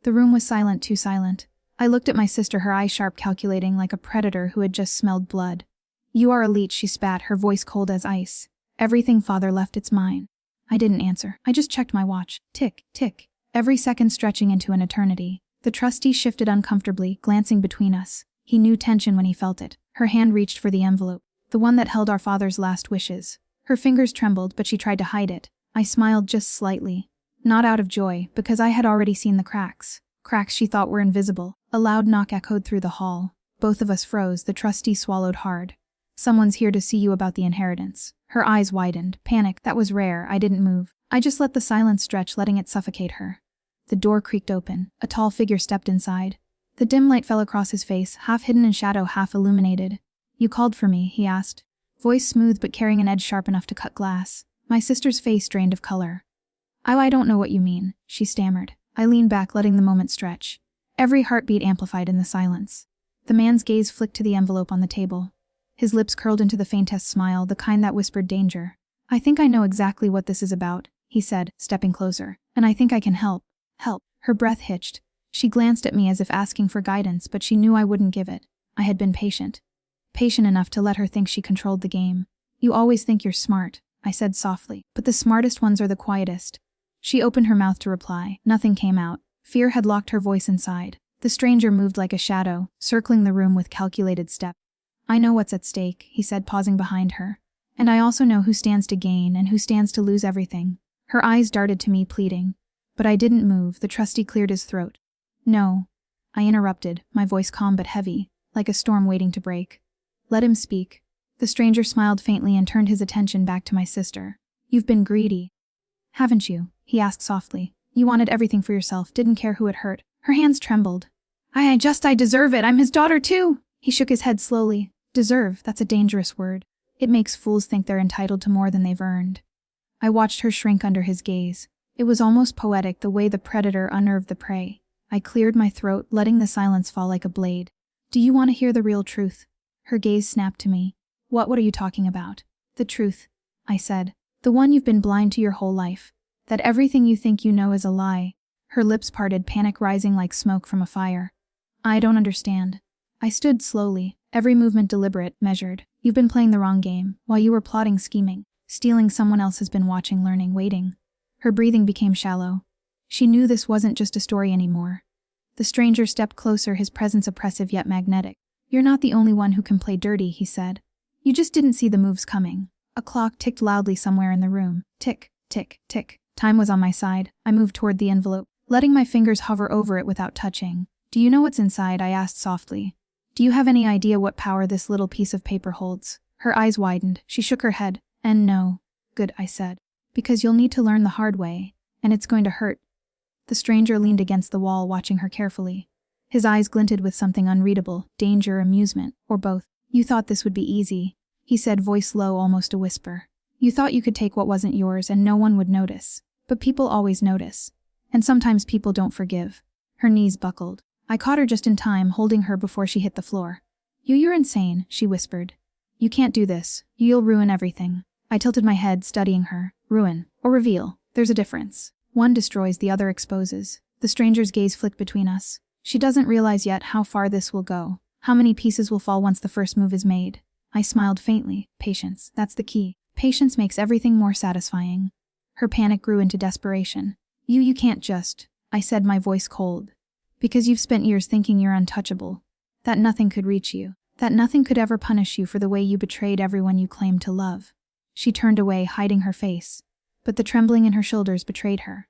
The room was silent, too silent. I looked at my sister, her eyes sharp, calculating, like a predator who had just smelled blood. "You are a leech," she spat, her voice cold as ice. "Everything father left, it's mine." I didn't answer. I just checked my watch. Tick, tick. Every second stretching into an eternity. The trustee shifted uncomfortably, glancing between us. He knew tension when he felt it. Her hand reached for the envelope, the one that held our father's last wishes. Her fingers trembled, but she tried to hide it. I smiled just slightly. Not out of joy, because I had already seen the cracks. Cracks she thought were invisible. A loud knock echoed through the hall. Both of us froze. The trustee swallowed hard. "Someone's here to see you about the inheritance." Her eyes widened. Panic, that was rare. I didn't move. I just let the silence stretch, letting it suffocate her. The door creaked open. A tall figure stepped inside. The dim light fell across his face, half hidden in shadow, half illuminated. "You called for me?" he asked. Voice smooth but carrying an edge sharp enough to cut glass. My sister's face drained of color. I don't know what you mean," she stammered. I leaned back, letting the moment stretch. Every heartbeat amplified in the silence. The man's gaze flicked to the envelope on the table. His lips curled into the faintest smile, the kind that whispered danger. "I think I know exactly what this is about," he said, stepping closer. "And I think I can help." Help. Her breath hitched. She glanced at me as if asking for guidance, but she knew I wouldn't give it. I had been patient. Patient enough to let her think she controlled the game. "You always think you're smart," I said softly, "but the smartest ones are the quietest." She opened her mouth to reply. Nothing came out. Fear had locked her voice inside. The stranger moved like a shadow, circling the room with calculated step. "I know what's at stake," he said, pausing behind her. "And I also know who stands to gain and who stands to lose everything." Her eyes darted to me, pleading. But I didn't move. The trustee cleared his throat. "No," I interrupted, my voice calm but heavy, like a storm waiting to break. "Let him speak." The stranger smiled faintly and turned his attention back to my sister. "You've been greedy, haven't you?" he asked softly. "You wanted everything for yourself, didn't care who it hurt." Her hands trembled. I deserve it. I'm his daughter too." He shook his head slowly. "Deserve, that's a dangerous word. It makes fools think they're entitled to more than they've earned." I watched her shrink under his gaze. It was almost poetic, the way the predator unnerved the prey. I cleared my throat, letting the silence fall like a blade. "Do you want to hear the real truth?" Her gaze snapped to me. What are you talking about?" "The truth," I said. "The one you've been blind to your whole life. That everything you think you know is a lie." Her lips parted, panic rising like smoke from a fire. "I don't understand." I stood slowly, every movement deliberate, measured. "You've been playing the wrong game. While you were plotting, scheming, stealing, someone else has been watching, learning, waiting." Her breathing became shallow. She knew this wasn't just a story anymore. The stranger stepped closer, his presence oppressive yet magnetic. "You're not the only one who can play dirty," he said. "You just didn't see the moves coming." A clock ticked loudly somewhere in the room. Tick, tick, tick. Time was on my side. I moved toward the envelope, letting my fingers hover over it without touching. "Do you know what's inside?" I asked softly. "Do you have any idea what power this little piece of paper holds?" Her eyes widened. She shook her head. "And no." "Good," I said. "Because you'll need to learn the hard way, and it's going to hurt." The stranger leaned against the wall, watching her carefully. His eyes glinted with something unreadable, danger, amusement, or both. "You thought this would be easy," he said, voice low, almost a whisper. "You thought you could take what wasn't yours and no one would notice. But people always notice. And sometimes people don't forgive." Her knees buckled. I caught her just in time, holding her before she hit the floor. You're insane," she whispered. "You can't do this. You'll ruin everything." I tilted my head, studying her. Ruin, or reveal, there's a difference. One destroys, the other exposes. The stranger's gaze flicked between us. "She doesn't realize yet how far this will go. How many pieces will fall once the first move is made." I smiled faintly. "Patience, that's the key. Patience makes everything more satisfying." Her panic grew into desperation. You can't just," I said, my voice cold. "Because you've spent years thinking you're untouchable. That nothing could reach you. That nothing could ever punish you for the way you betrayed everyone you claimed to love." She turned away, hiding her face. But the trembling in her shoulders betrayed her.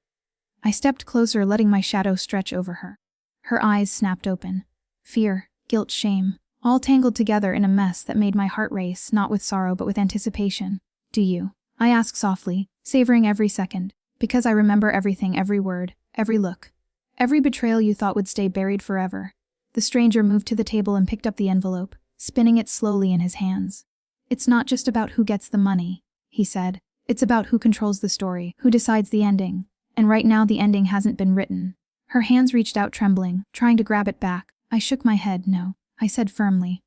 I stepped closer, letting my shadow stretch over her. Her eyes snapped open. Fear, guilt, shame, all tangled together in a mess that made my heart race, not with sorrow but with anticipation. "Do you?" I asked softly, savoring every second. "Because I remember everything, every word, every look. Every betrayal you thought would stay buried forever." The stranger moved to the table and picked up the envelope, spinning it slowly in his hands. "It's not just about who gets the money," he said. "It's about who controls the story, who decides the ending. And right now the ending hasn't been written." Her hands reached out, trembling, trying to grab it back. I shook my head. "No," I said firmly.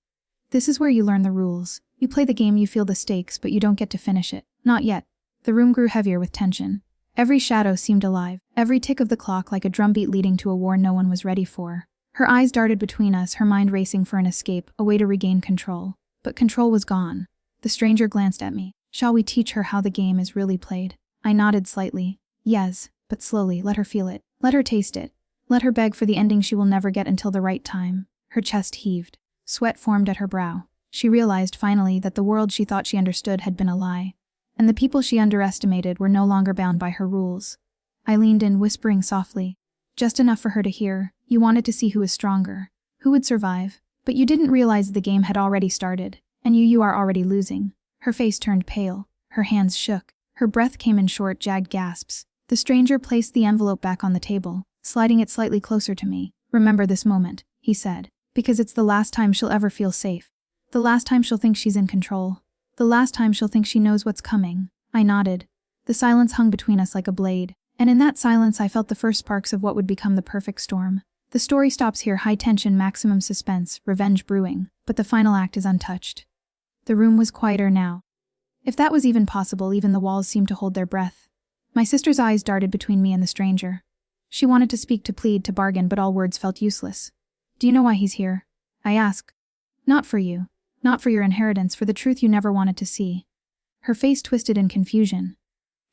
"This is where you learn the rules. You play the game, you feel the stakes, but you don't get to finish it. Not yet." The room grew heavier with tension. Every shadow seemed alive, every tick of the clock like a drumbeat leading to a war no one was ready for. Her eyes darted between us, her mind racing for an escape, a way to regain control. But control was gone. The stranger glanced at me. Shall we teach her how the game is really played? I nodded slightly. Yes, but slowly, let her feel it. Let her taste it. Let her beg for the ending she will never get until the right time. Her chest heaved. Sweat formed at her brow. She realized finally that the world she thought she understood had been a lie. And the people she underestimated were no longer bound by her rules. I leaned in, whispering softly. Just enough for her to hear. You wanted to see who is stronger. Who would survive. But you didn't realize the game had already started. And you are already losing. Her face turned pale. Her hands shook. Her breath came in short, jagged gasps. The stranger placed the envelope back on the table, sliding it slightly closer to me. Remember this moment, he said. Because it's the last time she'll ever feel safe. The last time she'll think she's in control. The last time she'll think she knows what's coming. I nodded. The silence hung between us like a blade. And in that silence I felt the first sparks of what would become the perfect storm. The story stops here, high tension, maximum suspense, revenge brewing. But the final act is untouched. The room was quieter now. If that was even possible, even the walls seemed to hold their breath. My sister's eyes darted between me and the stranger. She wanted to speak, to plead, to bargain, but all words felt useless. Do you know why he's here? I asked. Not for you. Not for your inheritance, for the truth you never wanted to see. Her face twisted in confusion.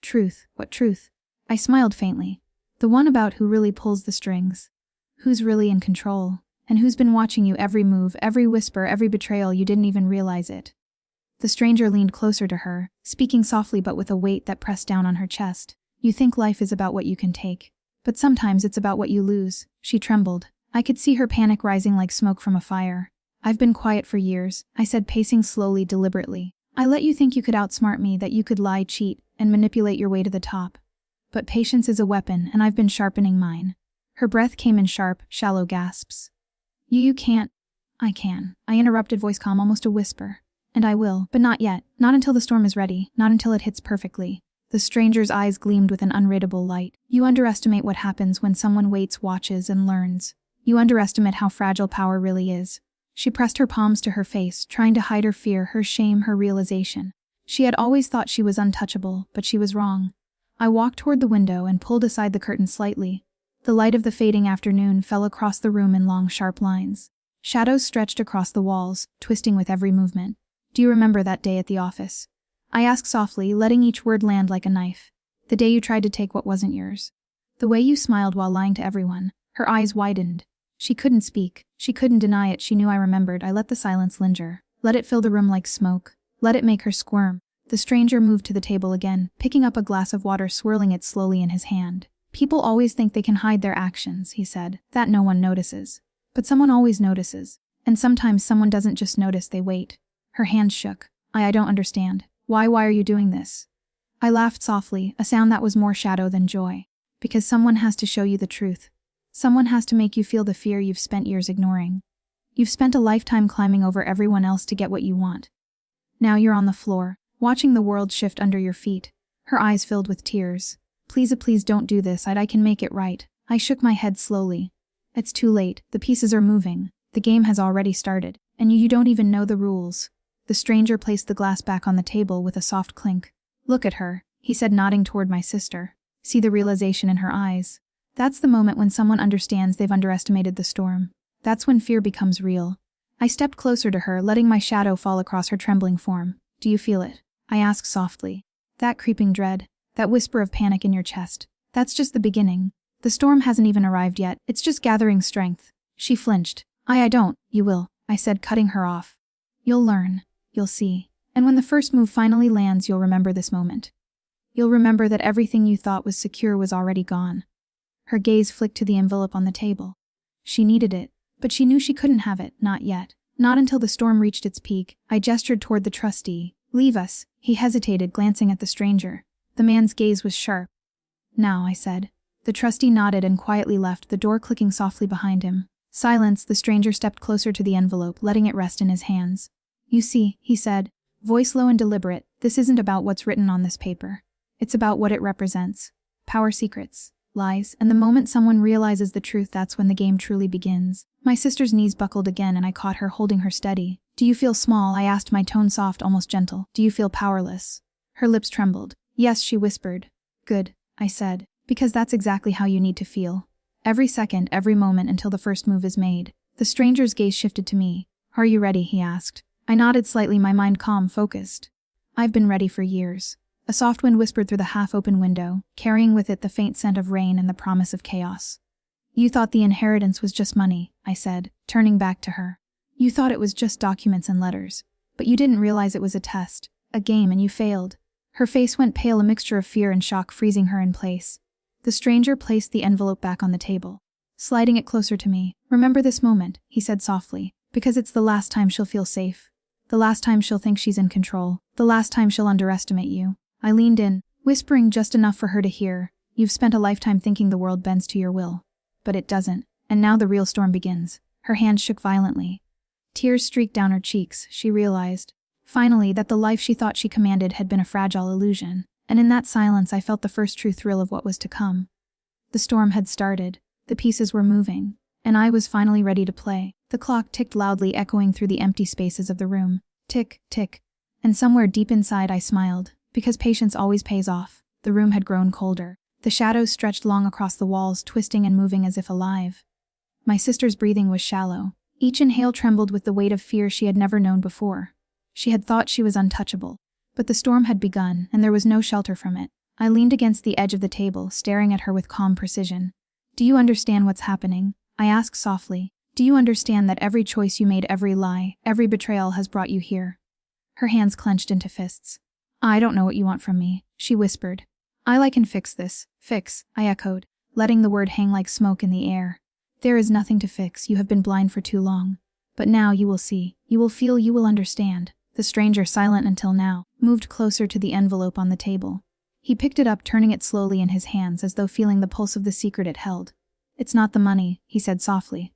Truth? What truth? I smiled faintly. The one about who really pulls the strings. Who's really in control. And who's been watching you, every move, every whisper, every betrayal, you didn't even realize it. The stranger leaned closer to her, speaking softly but with a weight that pressed down on her chest. You think life is about what you can take. But sometimes it's about what you lose. She trembled. I could see her panic rising like smoke from a fire. I've been quiet for years, I said, pacing slowly, deliberately. I let you think you could outsmart me, that you could lie, cheat, and manipulate your way to the top. But patience is a weapon, and I've been sharpening mine. Her breath came in sharp, shallow gasps. You can't. I can. I interrupted, voice calm, almost a whisper. And I will, but not yet. Not until the storm is ready, not until it hits perfectly. The stranger's eyes gleamed with an unreadable light. You underestimate what happens when someone waits, watches, and learns. You underestimate how fragile power really is. She pressed her palms to her face, trying to hide her fear, her shame, her realization. She had always thought she was untouchable, but she was wrong. I walked toward the window and pulled aside the curtain slightly. The light of the fading afternoon fell across the room in long, sharp lines. Shadows stretched across the walls, twisting with every movement. Do you remember that day at the office? I asked softly, letting each word land like a knife. The day you tried to take what wasn't yours. The way you smiled while lying to everyone. Her eyes widened. She couldn't speak. She couldn't deny it. She knew I remembered. I let the silence linger. Let it fill the room like smoke. Let it make her squirm. The stranger moved to the table again, picking up a glass of water, swirling it slowly in his hand. People always think they can hide their actions, he said, that no one notices. But someone always notices. And sometimes someone doesn't just notice, they wait. Her hand shook. I don't understand. Why are you doing this? I laughed softly, a sound that was more shadow than joy. Because someone has to show you the truth. Someone has to make you feel the fear you've spent years ignoring. You've spent a lifetime climbing over everyone else to get what you want. Now you're on the floor, watching the world shift under your feet. Her eyes filled with tears. Please don't do this. I can make it right. I shook my head slowly. It's too late. The pieces are moving. The game has already started. And you don't even know the rules. The stranger placed the glass back on the table with a soft clink. Look at her, he said, nodding toward my sister. See the realization in her eyes. That's the moment when someone understands they've underestimated the storm. That's when fear becomes real. I stepped closer to her, letting my shadow fall across her trembling form. Do you feel it? I asked softly. That creeping dread, that whisper of panic in your chest. That's just the beginning. The storm hasn't even arrived yet. It's just gathering strength. She flinched. I don't. You will, I said, cutting her off. You'll learn. You'll see. And when the first move finally lands, you'll remember this moment. You'll remember that everything you thought was secure was already gone. Her gaze flicked to the envelope on the table. She needed it, but she knew she couldn't have it, not yet. Not until the storm reached its peak. I gestured toward the trustee. Leave us. He hesitated, glancing at the stranger. The man's gaze was sharp. Now, I said. The trustee nodded and quietly left, the door clicking softly behind him. Silence, the stranger stepped closer to the envelope, letting it rest in his hands. You see, he said, voice low and deliberate, this isn't about what's written on this paper. It's about what it represents. Power, secrets, lies, and the moment someone realizes the truth, that's when the game truly begins. My sister's knees buckled again and I caught her, holding her steady. Do you feel small? I asked, my tone soft, almost gentle. Do you feel powerless? Her lips trembled. Yes, she whispered. Good, I said, because that's exactly how you need to feel. Every second, every moment until the first move is made. The stranger's gaze shifted to me. Are you ready? He asked. I nodded slightly, my mind calm, focused. I've been ready for years. A soft wind whispered through the half-open window, carrying with it the faint scent of rain and the promise of chaos. You thought the inheritance was just money, I said, turning back to her. You thought it was just documents and letters. But you didn't realize it was a test, a game, and you failed. Her face went pale, a mixture of fear and shock freezing her in place. The stranger placed the envelope back on the table, sliding it closer to me. Remember this moment, he said softly, because it's the last time she'll feel safe. The last time she'll think she's in control. The last time she'll underestimate you. I leaned in, whispering just enough for her to hear. You've spent a lifetime thinking the world bends to your will. But it doesn't, and now the real storm begins. Her hands shook violently. Tears streaked down her cheeks. She realized, finally, that the life she thought she commanded had been a fragile illusion, and in that silence I felt the first true thrill of what was to come. The storm had started, the pieces were moving, and I was finally ready to play. The clock ticked loudly, echoing through the empty spaces of the room. Tick, tick. And somewhere deep inside I smiled, because patience always pays off. The room had grown colder. The shadows stretched long across the walls, twisting and moving as if alive. My sister's breathing was shallow. Each inhale trembled with the weight of fear she had never known before. She had thought she was untouchable. But the storm had begun, and there was no shelter from it. I leaned against the edge of the table, staring at her with calm precision. Do you understand what's happening? I asked softly. Do you understand that every choice you made, every lie, every betrayal has brought you here? Her hands clenched into fists. I don't know what you want from me, she whispered. I can fix this. Fix, I echoed, letting the word hang like smoke in the air. There is nothing to fix, you have been blind for too long. But now you will see, you will feel, you will understand. The stranger, silent until now, moved closer to the envelope on the table. He picked it up, turning it slowly in his hands as though feeling the pulse of the secret it held. It's not the money, he said softly.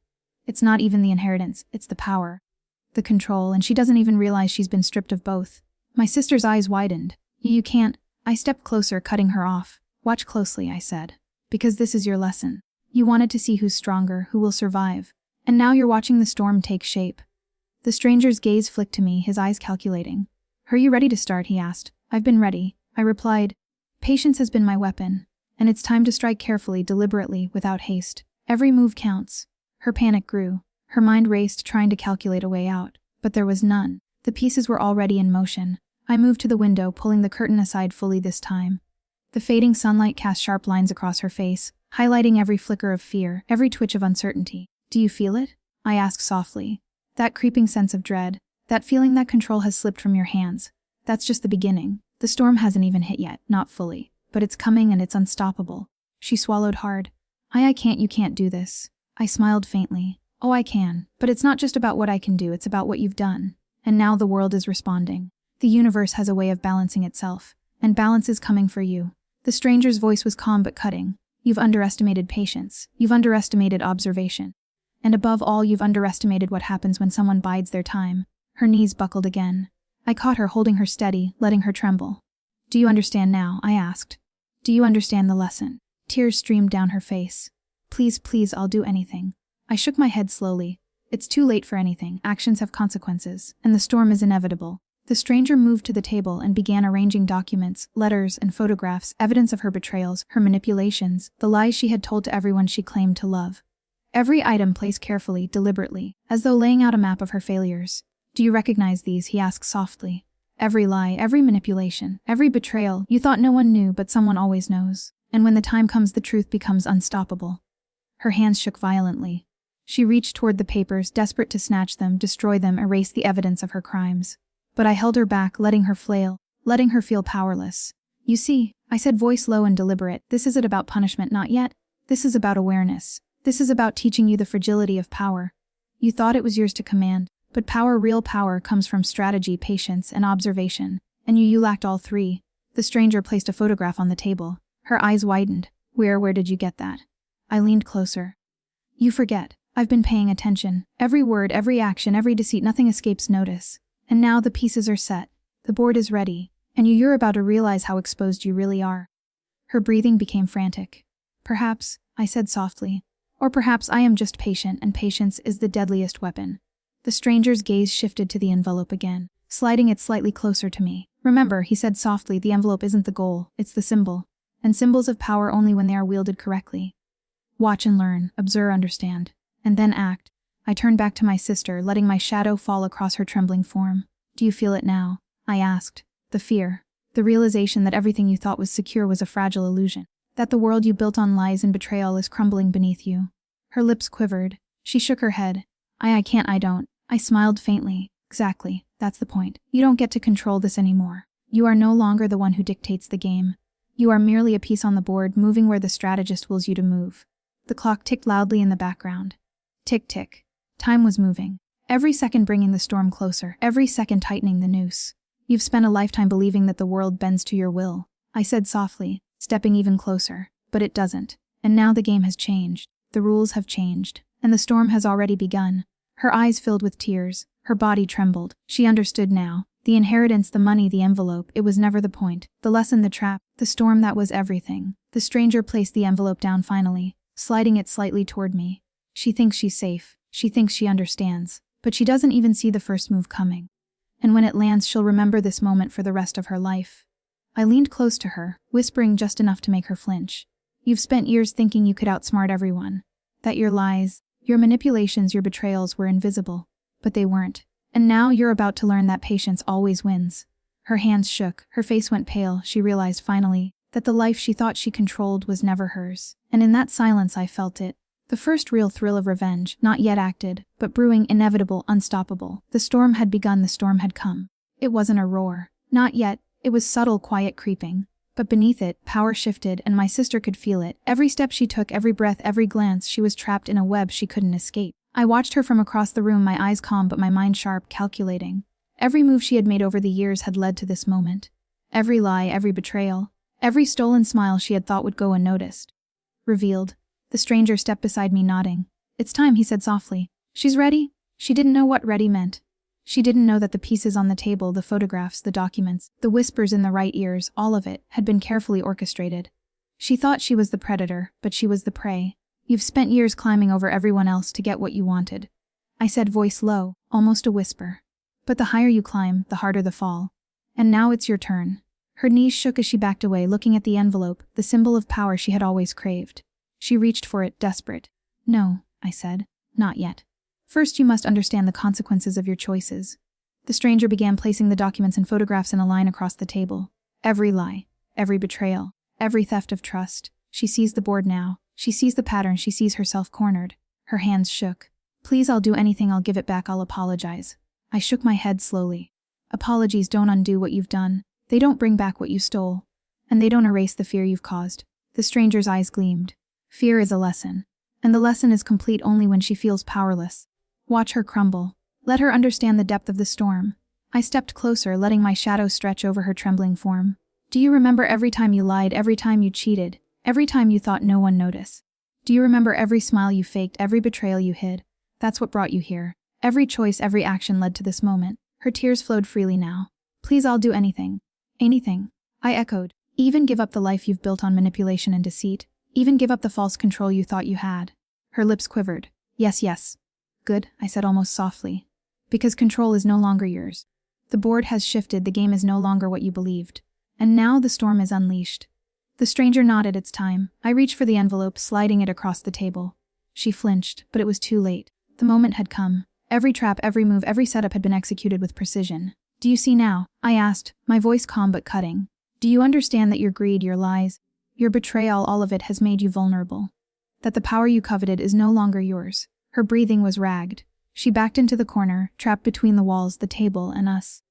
It's not even the inheritance, it's the power. The control, and she doesn't even realize she's been stripped of both. My sister's eyes widened. You can't. I stepped closer, cutting her off. Watch closely, I said. Because this is your lesson. You wanted to see who's stronger, who will survive. And now you're watching the storm take shape. The stranger's gaze flicked to me, his eyes calculating. Are you ready to start? He asked. I've been ready, I replied. Patience has been my weapon. And it's time to strike carefully, deliberately, without haste. Every move counts. Her panic grew. Her mind raced, trying to calculate a way out. But there was none. The pieces were already in motion. I moved to the window, pulling the curtain aside fully this time. The fading sunlight cast sharp lines across her face, highlighting every flicker of fear, every twitch of uncertainty. Do you feel it? I asked softly. That creeping sense of dread, that feeling that control has slipped from your hands. That's just the beginning. The storm hasn't even hit yet, not fully. But it's coming and it's unstoppable. She swallowed hard. I can't, you can't do this. I smiled faintly. Oh, I can. But it's not just about what I can do, it's about what you've done. And now the world is responding. The universe has a way of balancing itself. And balance is coming for you. The stranger's voice was calm but cutting. You've underestimated patience. You've underestimated observation. And above all, you've underestimated what happens when someone bides their time. Her knees buckled again. I caught her, holding her steady, letting her tremble. Do you understand now? I asked. Do you understand the lesson? Tears streamed down her face. Please, please, I'll do anything. I shook my head slowly. It's too late for anything. Actions have consequences, and the storm is inevitable. The stranger moved to the table and began arranging documents, letters, and photographs, evidence of her betrayals, her manipulations, the lies she had told to everyone she claimed to love. Every item placed carefully, deliberately, as though laying out a map of her failures. Do you recognize these? He asked softly. Every lie, every manipulation, every betrayal. You thought no one knew, but someone always knows. And when the time comes, the truth becomes unstoppable. Her hands shook violently. She reached toward the papers, desperate to snatch them, destroy them, erase the evidence of her crimes. But I held her back, letting her flail, letting her feel powerless. You see, I said, voice low and deliberate, this isn't about punishment, not yet. This is about awareness. This is about teaching you the fragility of power. You thought it was yours to command, but power, real power, comes from strategy, patience, and observation. And you lacked all three. The stranger placed a photograph on the table. Her eyes widened. Where did you get that? I leaned closer. You forget. I've been paying attention. Every word, every action, every deceit, nothing escapes notice. And now the pieces are set. The board is ready. And you're about to realize how exposed you really are. Her breathing became frantic. Perhaps, I said softly. Or perhaps I am just patient, and patience is the deadliest weapon. The stranger's gaze shifted to the envelope again, sliding it slightly closer to me. Remember, he said softly, the envelope isn't the goal, it's the symbol. and symbols of power only when they are wielded correctly. Watch and learn, observe, understand, and then act. I turned back to my sister, letting my shadow fall across her trembling form. Do you feel it now? I asked. The fear. The realization that everything you thought was secure was a fragile illusion. That the world you built on lies and betrayal is crumbling beneath you. Her lips quivered. She shook her head. I can't, I don't. I smiled faintly. Exactly, that's the point. You don't get to control this anymore. You are no longer the one who dictates the game. You are merely a piece on the board, moving where the strategist wills you to move. The clock ticked loudly in the background. Tick, tick. Time was moving. Every second bringing the storm closer, every second tightening the noose. You've spent a lifetime believing that the world bends to your will, I said softly, stepping even closer. But it doesn't. And now the game has changed. The rules have changed. And the storm has already begun. Her eyes filled with tears. Her body trembled. She understood now. The inheritance, the money, the envelope, it was never the point. The lesson, the trap, the storm, that was everything. The stranger placed the envelope down finally, sliding it slightly toward me. She thinks she's safe. She thinks she understands. But she doesn't even see the first move coming. And when it lands, she'll remember this moment for the rest of her life. I leaned close to her, whispering just enough to make her flinch. You've spent years thinking you could outsmart everyone. That your lies, your manipulations, your betrayals were invisible. But they weren't. And now you're about to learn that patience always wins. Her hands shook, her face went pale. She realized finally that the life she thought she controlled was never hers. And in that silence I felt it. The first real thrill of revenge, not yet acted, but brewing, inevitable, unstoppable. The storm had begun, the storm had come. It wasn't a roar. Not yet. It was subtle, quiet, creeping. But beneath it, power shifted, and my sister could feel it. Every step she took, every breath, every glance, she was trapped in a web she couldn't escape. I watched her from across the room, my eyes calm but my mind sharp, calculating. Every move she had made over the years had led to this moment. Every lie, every betrayal, every stolen smile she had thought would go unnoticed. Revealed. The stranger stepped beside me, nodding. It's time, he said softly. She's ready? She didn't know what ready meant. She didn't know that the pieces on the table, the photographs, the documents, the whispers in the right ears, all of it, had been carefully orchestrated. She thought she was the predator, but she was the prey. You've spent years climbing over everyone else to get what you wanted. I said, voice low, almost a whisper. But the higher you climb, the harder the fall. And now it's your turn. Her knees shook as she backed away, looking at the envelope, the symbol of power she had always craved. She reached for it, desperate. No, I said. Not yet. First, you must understand the consequences of your choices. The stranger began placing the documents and photographs in a line across the table. Every lie, every betrayal, every theft of trust. She sees the board now. She sees the pattern. She sees herself cornered. Her hands shook. Please, I'll do anything. I'll give it back. I'll apologize. I shook my head slowly. Apologies don't undo what you've done. They don't bring back what you stole. And they don't erase the fear you've caused. The stranger's eyes gleamed. Fear is a lesson. And the lesson is complete only when she feels powerless. Watch her crumble. Let her understand the depth of the storm. I stepped closer, letting my shadow stretch over her trembling form. Do you remember every time you lied, every time you cheated, every time you thought no one noticed? Do you remember every smile you faked, every betrayal you hid? That's what brought you here. Every choice, every action led to this moment. Her tears flowed freely now. Please, I'll do anything. Anything. I echoed. Even give up the life you've built on manipulation and deceit. Even give up the false control you thought you had. Her lips quivered. Yes, yes. Good, I said almost softly. Because control is no longer yours. The board has shifted, the game is no longer what you believed. And now the storm is unleashed. The stranger nodded. It's time. I reached for the envelope, sliding it across the table. She flinched, but it was too late. The moment had come. Every trap, every move, every setup had been executed with precision. Do you see now? I asked, my voice calm but cutting. Do you understand that your greed, your lies, your betrayal, all of it has made you vulnerable? That the power you coveted is no longer yours? Her breathing was ragged. She backed into the corner, trapped between the walls, the table, and us.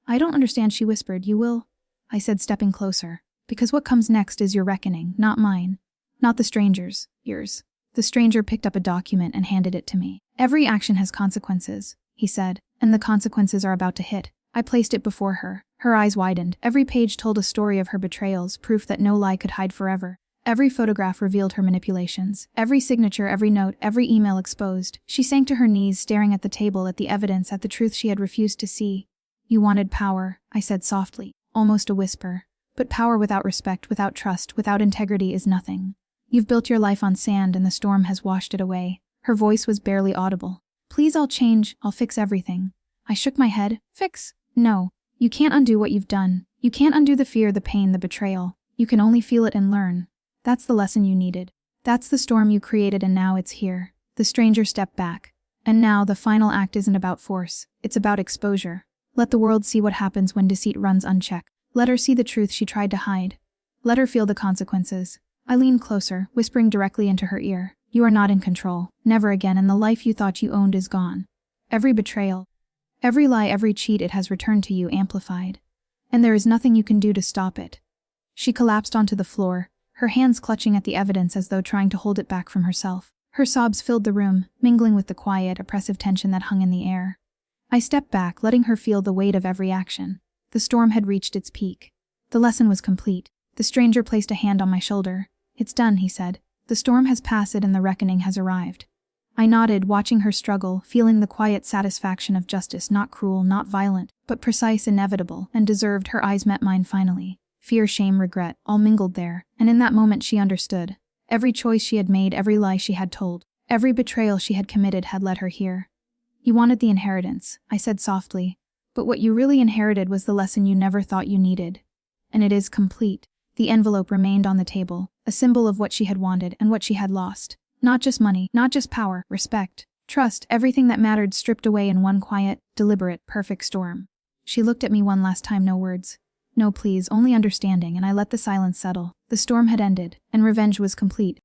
I don't understand, she whispered. You will? I said, stepping closer. Because what comes next is your reckoning, not mine. Not the stranger's, yours. The stranger picked up a document and handed it to me. Every action has consequences, he said, and the consequences are about to hit. I placed it before her. Her eyes widened. Every page told a story of her betrayals, proof that no lie could hide forever. Every photograph revealed her manipulations. Every signature, every note, every email exposed. She sank to her knees, staring at the table, at the evidence, at the truth she had refused to see. You wanted power, I said softly, almost a whisper. But power without respect, without trust, without integrity is nothing. You've built your life on sand and the storm has washed it away. Her voice was barely audible. Please, I'll change. I'll fix everything. I shook my head. Fix? No. You can't undo what you've done. You can't undo the fear, the pain, the betrayal. You can only feel it and learn. That's the lesson you needed. That's the storm you created and now it's here. The stranger stepped back. And now the final act isn't about force. It's about exposure. Let the world see what happens when deceit runs unchecked. Let her see the truth she tried to hide. Let her feel the consequences. I leaned closer, whispering directly into her ear. You are not in control. Never again, and the life you thought you owned is gone. Every betrayal, every lie, every cheat, it has returned to you amplified. And there is nothing you can do to stop it. She collapsed onto the floor, her hands clutching at the evidence as though trying to hold it back from herself. Her sobs filled the room, mingling with the quiet, oppressive tension that hung in the air. I stepped back, letting her feel the weight of every action. The storm had reached its peak. The lesson was complete. The stranger placed a hand on my shoulder. It's done, he said. The storm has passed and the reckoning has arrived. I nodded, watching her struggle, feeling the quiet satisfaction of justice, not cruel, not violent, but precise, inevitable, and deserved. Her eyes met mine finally. Fear, shame, regret, all mingled there, and in that moment she understood. Every choice she had made, every lie she had told, every betrayal she had committed had led her here. You wanted the inheritance, I said softly, but what you really inherited was the lesson you never thought you needed. And it is complete. The envelope remained on the table, a symbol of what she had wanted and what she had lost. Not just money, not just power, respect, trust, everything that mattered stripped away in one quiet, deliberate, perfect storm. She looked at me one last time, no words. No pleas, only understanding, and I let the silence settle. The storm had ended, and revenge was complete.